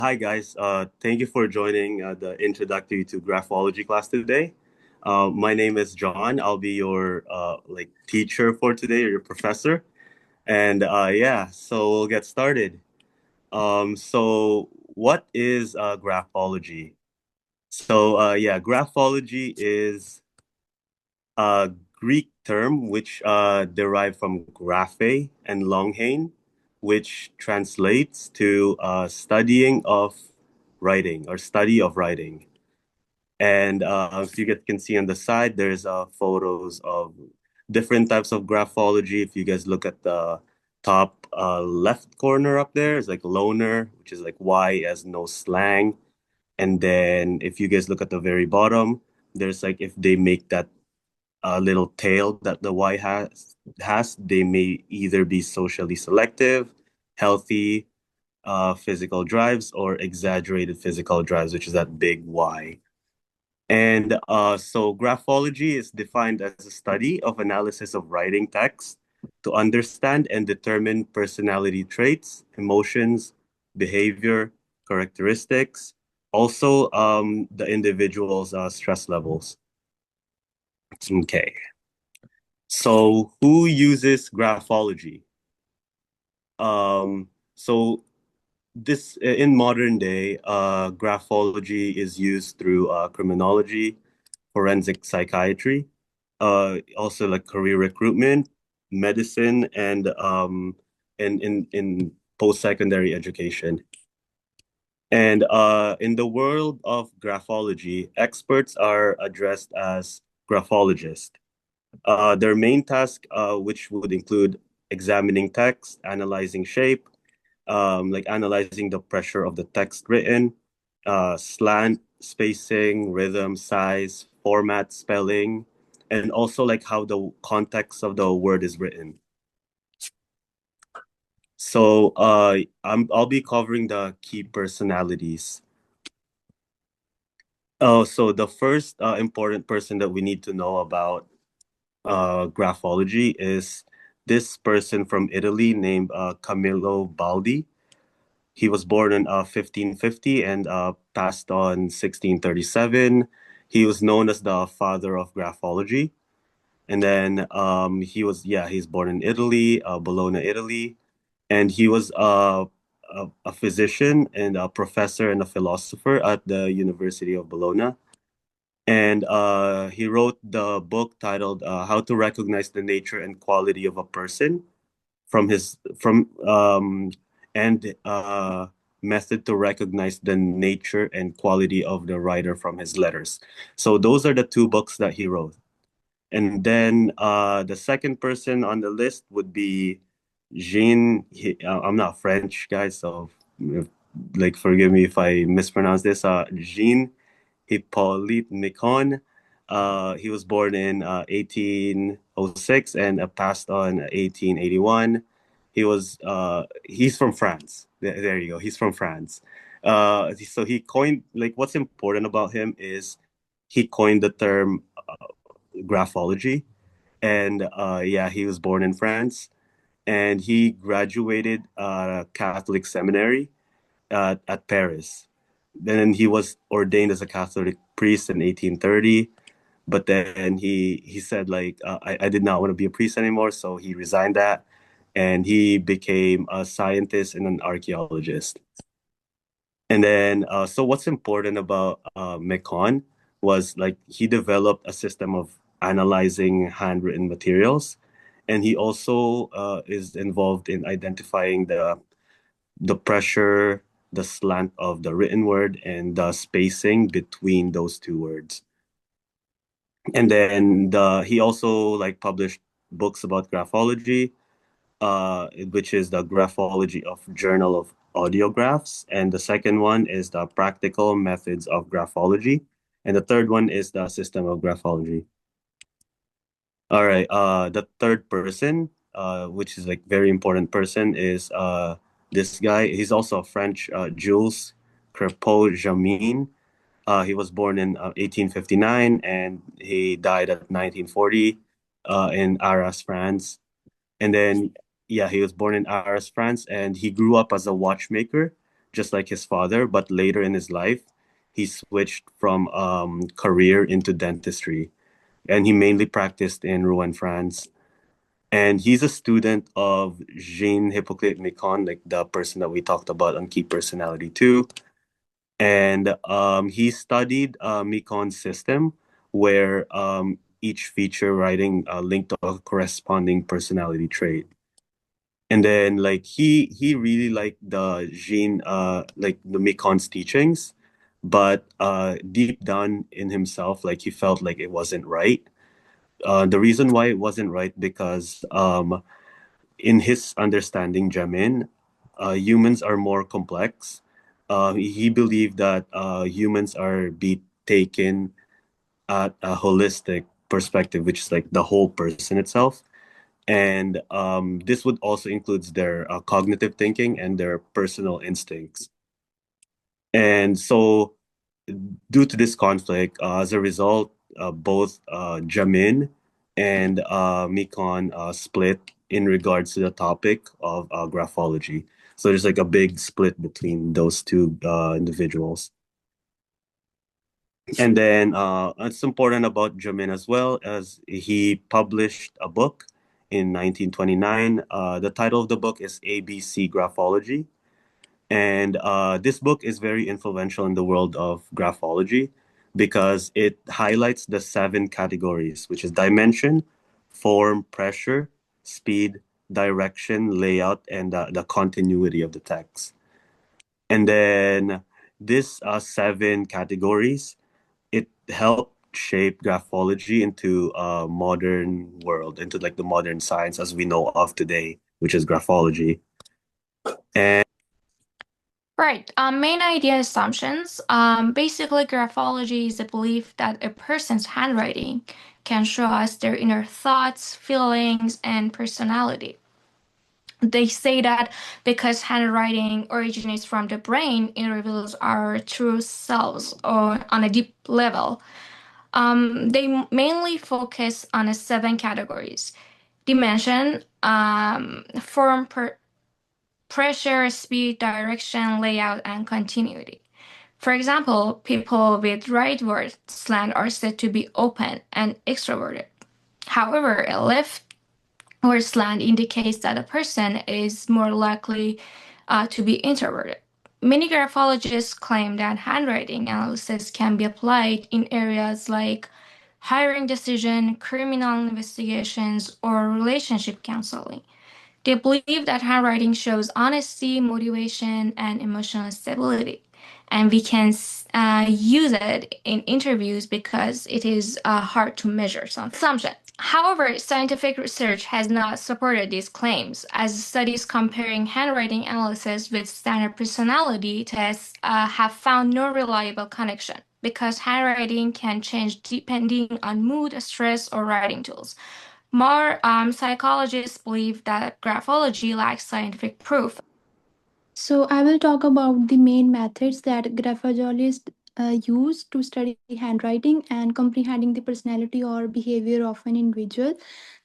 Hi guys, thank you for joining the introductory to graphology class today. My name is John. I'll be your teacher for today or your professor. And yeah, so we'll get started. So what is graphology? So graphology is a Greek term which derived from graphe and longhane, which translates to studying of writing or study of writing. And if you guys can see on the side, there's photos of different types of graphology. If you guys look at the top left corner up there, it's like loner, which is like Y as no slang. And then if you guys look at the very bottom, there's like if they make that little tail that the Y has, they may either be socially selective, healthy physical drives, or exaggerated physical drives, which is that big Y. And so graphology is defined as a study of analysis of writing text to understand and determine personality traits, emotions, behavior, characteristics, also the individual's stress levels. Okay. So who uses graphology? So this in modern day, graphology is used through criminology, forensic psychiatry, also like career recruitment, medicine, and in post-secondary education. And in the world of graphology, experts are addressed as graphologists. Their main task, which would include examining text, analyzing shape, like analyzing the pressure of the text written, slant, spacing, rhythm, size, format, spelling, and also like how the context of the word is written. So I'll be covering the key personalities. Oh, so the first important person that we need to know about graphology is this person from Italy named Camillo Baldi. He was born in 1550 and passed on 1637. He was known as the father of graphology. And then he's born in Italy, Bologna, Italy. And he was a physician and a professor and a philosopher at the University of Bologna. And he wrote the book titled How to Recognize the Nature and Quality of a Person from his from and method to recognize the nature and quality of the writer from his letters. So those are the two books that he wrote. And then the second person on the list would be Jean. I'm not French, guys, so like forgive me if I mispronounce this. Jean Hippolyte Micon. He was born in 1806 and passed on 1881. He's from France. There you go. He's from France. So he coined, like, what's important about him is he coined the term graphology. And yeah, he was born in France and he graduated Catholic seminary at Paris. Then he was ordained as a Catholic priest in 1830. But then he said like I did not want to be a priest anymore, so he resigned that, and he became a scientist and an archaeologist. And then so what's important about Mekon was like he developed a system of analyzing handwritten materials, and he also is involved in identifying the pressure, the slant of the written word, and the spacing between those two words. And then he also like published books about graphology, which is the Graphology of Journal of Audiographs, and the second one is the Practical Methods of Graphology, and the third one is the System of Graphology. All right, the third person, which is like very important person, is this guy. He's also a French, Jules Crepeau-Jamin. He was born in 1859 and he died at 1940 in Arras, France. And then, yeah, he was born in Arras, France, and he grew up as a watchmaker just like his father, but later in his life, he switched from career into dentistry, and he mainly practiced in Rouen, France. And he's a student of Jean Hypocrite Micon, like the person that we talked about on Key Personality 2. And he studied Micon's system, where each feature writing linked to a corresponding personality trait. And then like he really liked the Jean like the Micon's teachings, but deep down in himself, like he felt like it wasn't right. The reason why it wasn't right because in his understanding, Jamin, humans are more complex. He believed that humans are be taken at a holistic perspective, which is like the whole person itself. And this would also includes their cognitive thinking and their personal instincts. And so, due to this conflict, as a result, both Jamin and Mikon split in regards to the topic of graphology. So there's like a big split between those two individuals. And then it's important about Jamin as well as he published a book in 1929. The title of the book is ABC Graphology. And this book is very influential in the world of graphology because it highlights the seven categories, which is dimension, form, pressure, speed, direction, layout, and the continuity of the text. And then this seven categories, it helped shape graphology into a modern world, into like the modern science as we know of today, which is graphology. And Right. Main idea assumptions. Basically, graphology is the belief that a person's handwriting can show us their inner thoughts, feelings, and personality. They say that because handwriting originates from the brain, it reveals our true selves or on a deep level. They mainly focus on the seven categories: dimension, form, pressure, speed, direction, layout, and continuity. For example, people with rightward slant are said to be open and extroverted. However, a leftward slant indicates that a person is more likely to be introverted. Many graphologists claim that handwriting analysis can be applied in areas like hiring decision, criminal investigations, or relationship counseling. They believe that handwriting shows honesty, motivation, and emotional stability. And we can use it in interviews because it is hard to measure some assumptions. However, scientific research has not supported these claims, as studies comparing handwriting analysis with standard personality tests have found no reliable connection because handwriting can change depending on mood, stress, or writing tools. More psychologists believe that graphology lacks scientific proof. So, I will talk about the main methods that graphologists use to study handwriting and comprehending the personality or behavior of an individual.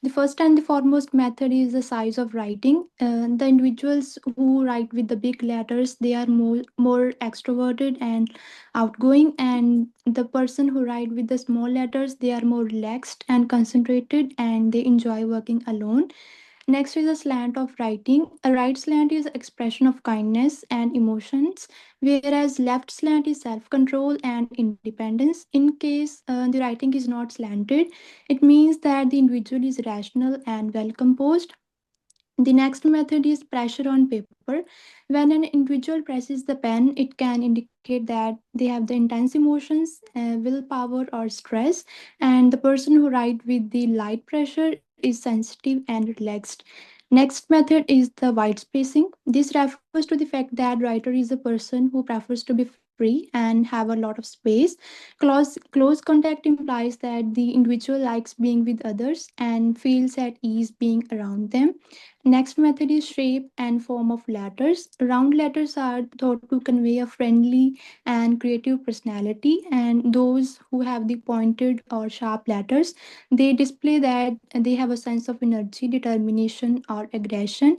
The first and the foremost method is the size of writing. The individuals who write with the big letters, they are more extroverted and outgoing, and the person who write with the small letters, they are more relaxed and concentrated, and they enjoy working alone. Next is a slant of writing. A right slant is expression of kindness and emotions, whereas left slant is self-control and independence. In case the writing is not slanted, it means that the individual is rational and well composed. The next method is pressure on paper. When an individual presses the pen, it can indicate that they have the intense emotions, willpower, or stress. And the person who writes with the light pressure is sensitive and relaxed. Next method is the white spacing. This refers to the fact that writer is a person who prefers to be free and have a lot of space. Close contact implies that the individual likes being with others and feels at ease being around them. Next method is shape and form of letters. Round letters are thought to convey a friendly and creative personality, and those who have the pointed or sharp letters, they display that they have a sense of energy, determination, or aggression.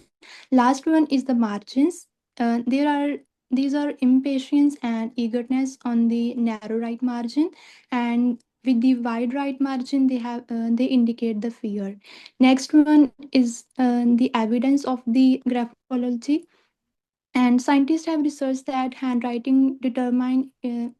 Last one is the margins. There are these are impatience and eagerness on the narrow right margin, and with the wide right margin, they indicate the fear. Next one is the evidence of the graphology. And scientists have researched that handwriting determine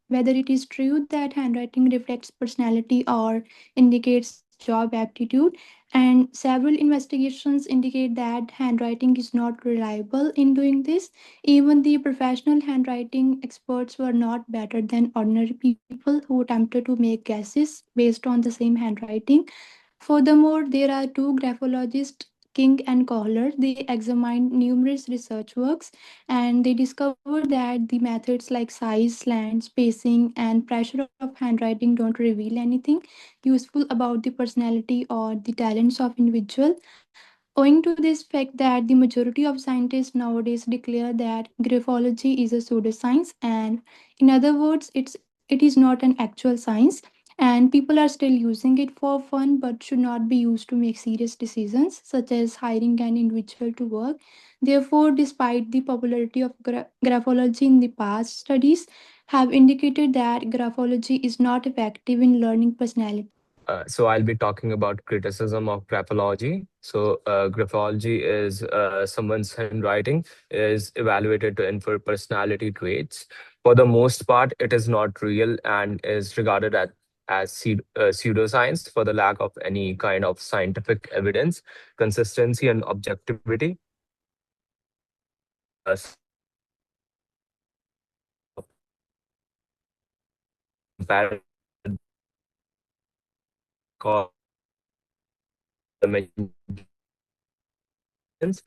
whether it is true that handwriting reflects personality or indicates job aptitude. And several investigations indicate that handwriting is not reliable in doing this. Even the professional handwriting experts were not better than ordinary people who attempted to make guesses based on the same handwriting. Furthermore, there are two graphologists, King and Kohler. They examined numerous research works and they discovered that the methods like size, slant, spacing, and pressure of handwriting don't reveal anything useful about the personality or the talents of individual. Owing to this fact that the majority of scientists nowadays declare that graphology is a pseudoscience, and in other words, it is not an actual science, and people are still using it for fun but should not be used to make serious decisions such as hiring an individual to work. Therefore, despite the popularity of graphology in the past, studies have indicated that graphology is not effective in learning personality. So I'll be talking about criticism of graphology. So graphology is someone's handwriting is evaluated to infer personality traits. For the most part, it is not real and is regarded as pseudoscience for the lack of any kind of scientific evidence, consistency, and objectivity. Compare the and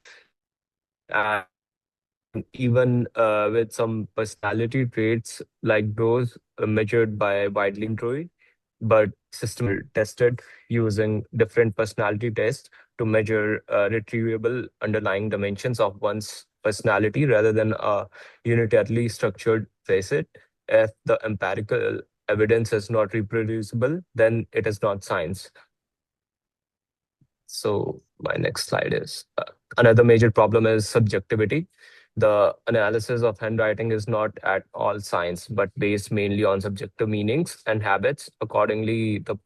even with some personality traits like those measured by widely employed, but tested using different personality tests to measure retrievable underlying dimensions of one's personality rather than a unitarily structured facet. If the empirical evidence is not reproducible, then it is not science. So my next slide is another major problem is subjectivity. The analysis of handwriting is not at all science, but based mainly on subjective meanings and habits. Accordingly, the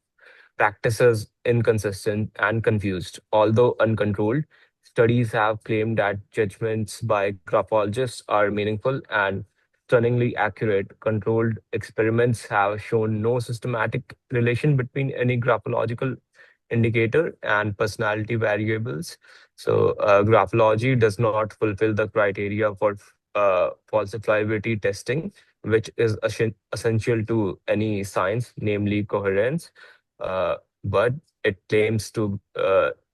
practice is inconsistent and confused. Although uncontrolled, studies have claimed that judgments by graphologists are meaningful and stunningly accurate. Controlled experiments have shown no systematic relation between any graphological indicator and personality variables. So, graphology does not fulfill the criteria for falsifiability testing, which is essential to any science, namely coherence. But it claims to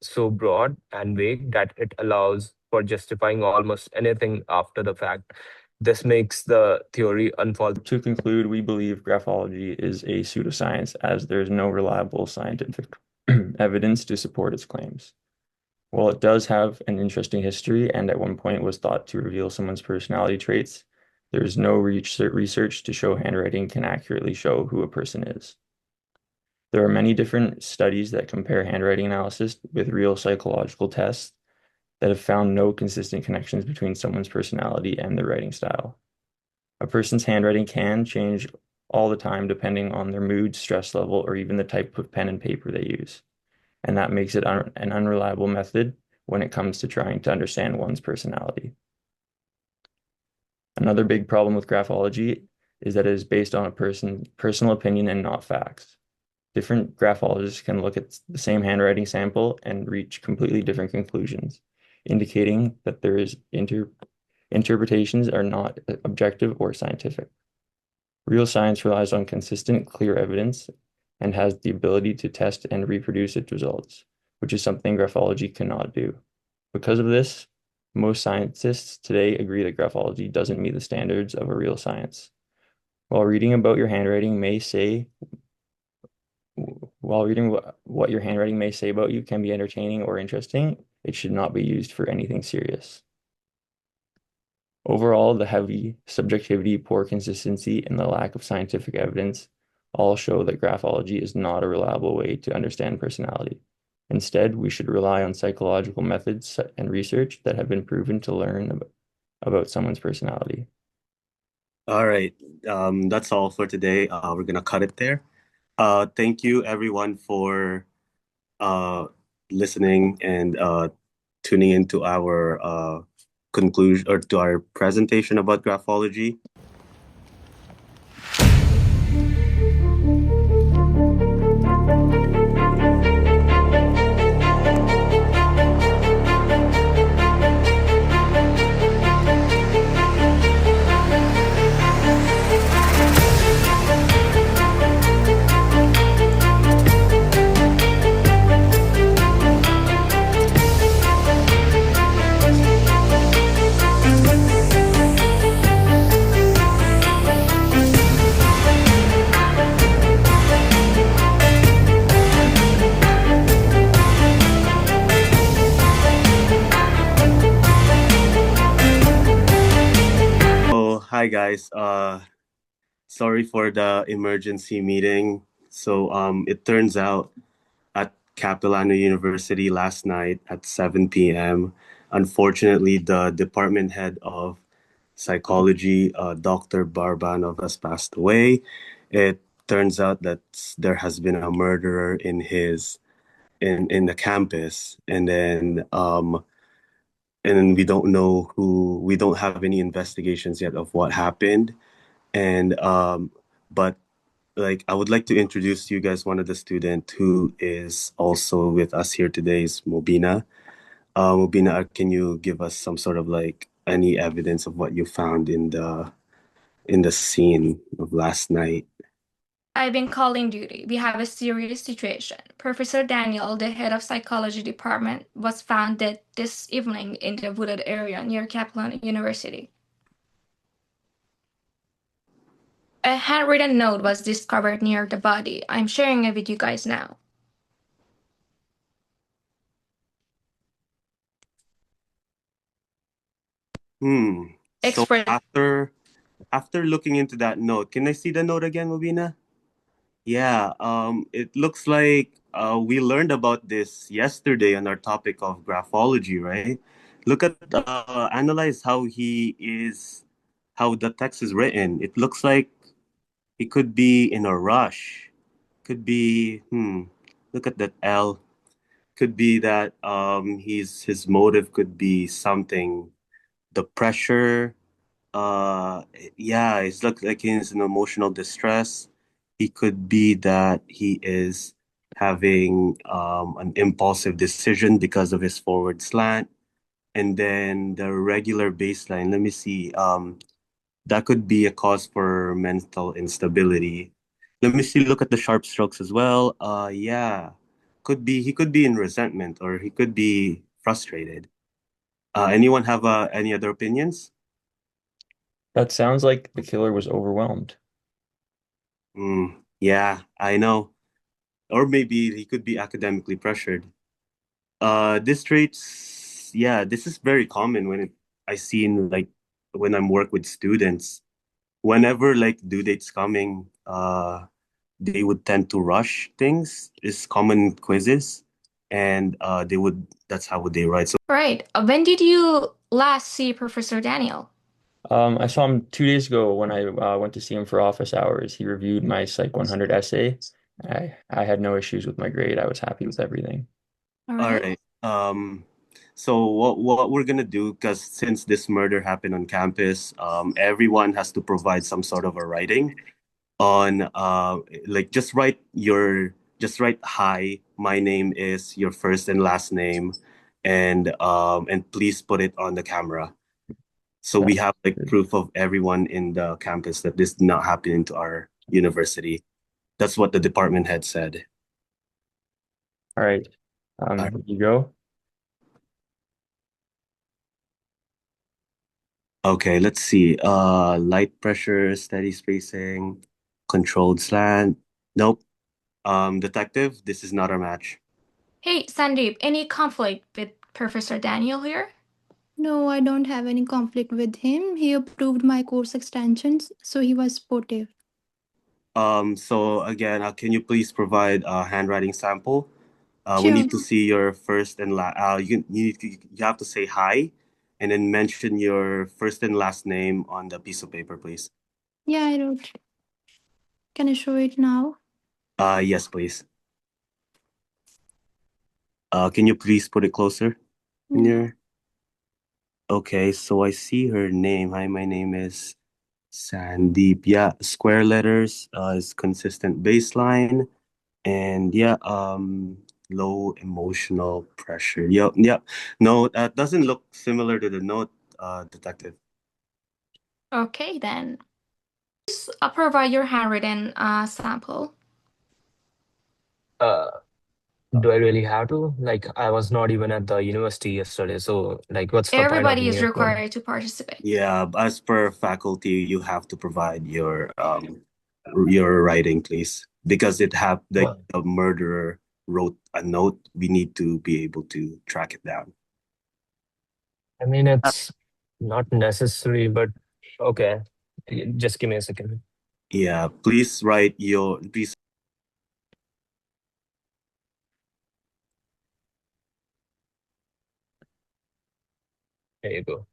so broad and vague that it allows for justifying almost anything after the fact. This makes the theory unfalsifiable. To conclude, we believe graphology is a pseudoscience as there is no reliable scientific evidence to support its claims. While it does have an interesting history and at one point was thought to reveal someone's personality traits, there is no research to show handwriting can accurately show who a person is. There are many different studies that compare handwriting analysis with real psychological tests that have found no consistent connections between someone's personality and their writing style. A person's handwriting can change all the time depending on their mood, stress level, or even the type of pen and paper they use. And that makes it an unreliable method when it comes to trying to understand one's personality. Another big problem with graphology is that it is based on a personal opinion and not facts. Different graphologists can look at the same handwriting sample and reach completely different conclusions, indicating that there is interpretations are not objective or scientific. Real science relies on consistent, clear evidence and has the ability to test and reproduce its results, which is something graphology cannot do. Because of this, most scientists today agree that graphology doesn't meet the standards of a real science. While reading about your handwriting may say While reading what your handwriting may say about you can be entertaining or interesting, it should not be used for anything serious. Overall, the heavy subjectivity, poor consistency, and the lack of scientific evidence all show that graphology is not a reliable way to understand personality. Instead, we should rely on psychological methods and research that have been proven to learn about someone's personality. All right. That's all for today. We're gonna cut it there. Thank you everyone for uh, listening and tuning into our conclusion or to our presentation about graphology. Oh, hi guys. Sorry for the emergency meeting. So it turns out at Capilano University last night at 7 p.m. Unfortunately, the department head of psychology, Dr. Barbanov, has passed away. It turns out that there has been a murderer in the campus, and we don't know who. We don't have any investigations yet of what happened, and but like I would like to introduce you guys one of the student who is also with us here today is Mobina. Mobina, can you give us some sort of like any evidence of what you found in the scene of last night? I've been calling duty. We have a serious situation. Professor Daniel, the head of psychology department, was found dead this evening in the wooded area near Kaplan University. A handwritten note was discovered near the body. I'm sharing it with you guys now. So Express after looking into that note, can I see the note again, Mobina? Yeah, it looks like we learned about this yesterday on our topic of graphology, right? Look at analyze how how the text is written. It looks like he could be in a rush. Could be, look at that L. Could be that his motive could be something, the pressure, uh, yeah, it's look like he's in emotional distress. He could be that he is having an impulsive decision because of his forward slant. And then the regular baseline, let me see, that could be a cause for mental instability. Let me see, look at the sharp strokes as well. Yeah, could be, he could be in resentment or he could be frustrated. Anyone have any other opinions? That sounds like the killer was overwhelmed. Yeah, I know. Or maybe he could be academically pressured. This traits, yeah, this is very common I see in like when I'm work with students. Whenever like due dates coming, they would tend to rush things. It's common in quizzes, and that's how would they write. So Right. When did you last see Professor Daniel? I saw him 2 days ago when I went to see him for office hours. He reviewed my Psych 100 essay. I had no issues with my grade. I was happy with everything. All all right. right. So what we're gonna do, because since this murder happened on campus, everyone has to provide some sort of a writing on like just write hi, my name is your first and last name, and please put it on the camera. So we Sounds have like good. proof of everyone in the campus that this did not happen to our university. That's what the department head said. All right. Uh, Here you go. Okay, let's see. Light pressure, steady spacing, controlled slant. Nope. Detective, this is not our match. Hey, Sandeep, any conflict with Professor Daniel here? No, I don't have any conflict with him. He approved my course extensions, so he was supportive. So again, can you please provide a handwriting sample? We Sure. need to see your first and last. You have to say hi, and then mention your first and last name on the piece of paper, please. Yeah, I wrote. Can I show it now? Yes, please. Can you please put it closer in Yeah. your... Okay, so I see her name. Hi, my name is Sandeep. Yeah, square letters is consistent baseline. And yeah, low emotional pressure. Yep, yep. No, that doesn't look similar to the note, detective. Okay, then. Please provide your handwritten sample. Uh, do I really have to? Like, I was not even at the university yesterday, so like, what's the point of Everybody me is uploading? required to participate. Yeah, as per faculty, you have to provide your writing, please, because Well, the murderer wrote a note. We need to be able to track it down. I mean, it's not necessary, but okay. Just give me a second. Yeah, please write your please. There you go.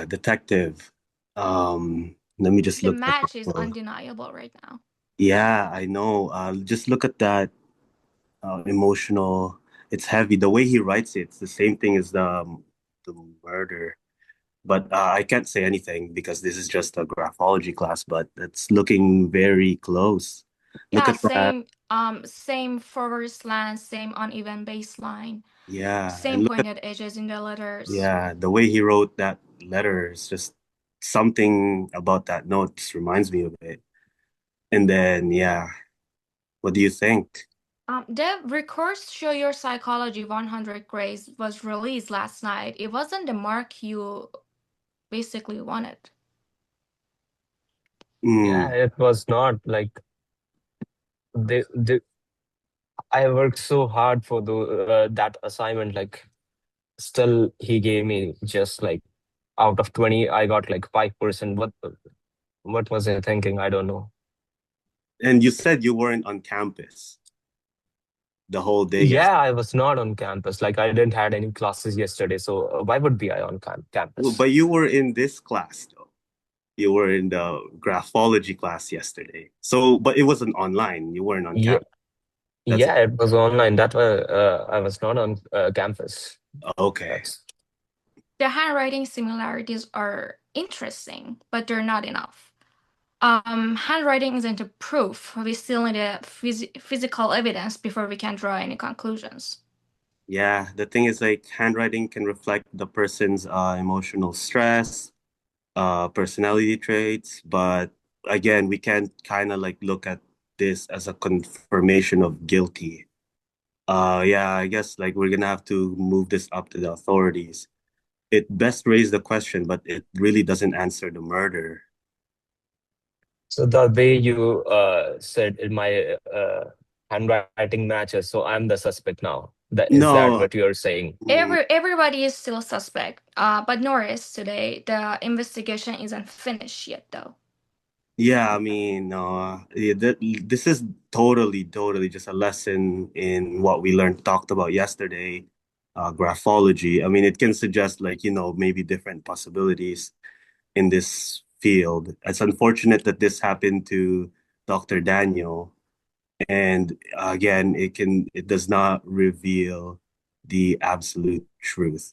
Detective. Let me just The look at match is the... undeniable right now. Yeah, I know. Just look at that emotional. It's heavy. The way he writes it, it's the same thing as the murder. But I can't say anything because this is just a graphology class. But it's looking very close. Look Yeah, at that. same forward slant, same uneven baseline, Yeah, and same look at... pointed edges in the letters. yeah, the way he wrote that letter is just something about that note just reminds me of it. And then yeah, what do you think? The records show your psychology 100 grades was released last night. It wasn't the mark you basically wanted. Yeah, Mm. it was not like they I worked so hard for the that assignment. Like, still, he gave me just like out of 20, I got like 5%. What was I thinking? I don't know. And you said you weren't on campus the whole day Yeah, yesterday. I was not on campus. Like, I didn't had any classes yesterday, so why would be I on campus? But you were in this class though. You were in the graphology class yesterday. So, but it wasn't online. You weren't on Yeah, campus. That's it. yeah, it was online. That was I was not on campus. Okay. That's The handwriting similarities are interesting, but they're not enough. Handwriting isn't a proof. We still need a physical evidence before we can draw any conclusions. Yeah, the thing is like handwriting can reflect the person's emotional stress, personality traits, but again, we can't kind of like look at this as a confirmation of guilty. Yeah, I guess like we're gonna have to move this up to the authorities. It best raised the question, but it really doesn't answer the murder. so the way you said in my handwriting matches, so I'm the suspect now. Is that No, what you're saying? mm, Everybody is still suspect. But Norris today, the investigation isn't finished yet, though. yeah, I mean, yeah, this is totally just a lesson in what we learned, talked about yesterday, graphology. I mean, it can suggest like, maybe different possibilities in this field. It's unfortunate that this happened to Dr. Daniel. And again, it does not reveal the absolute truth.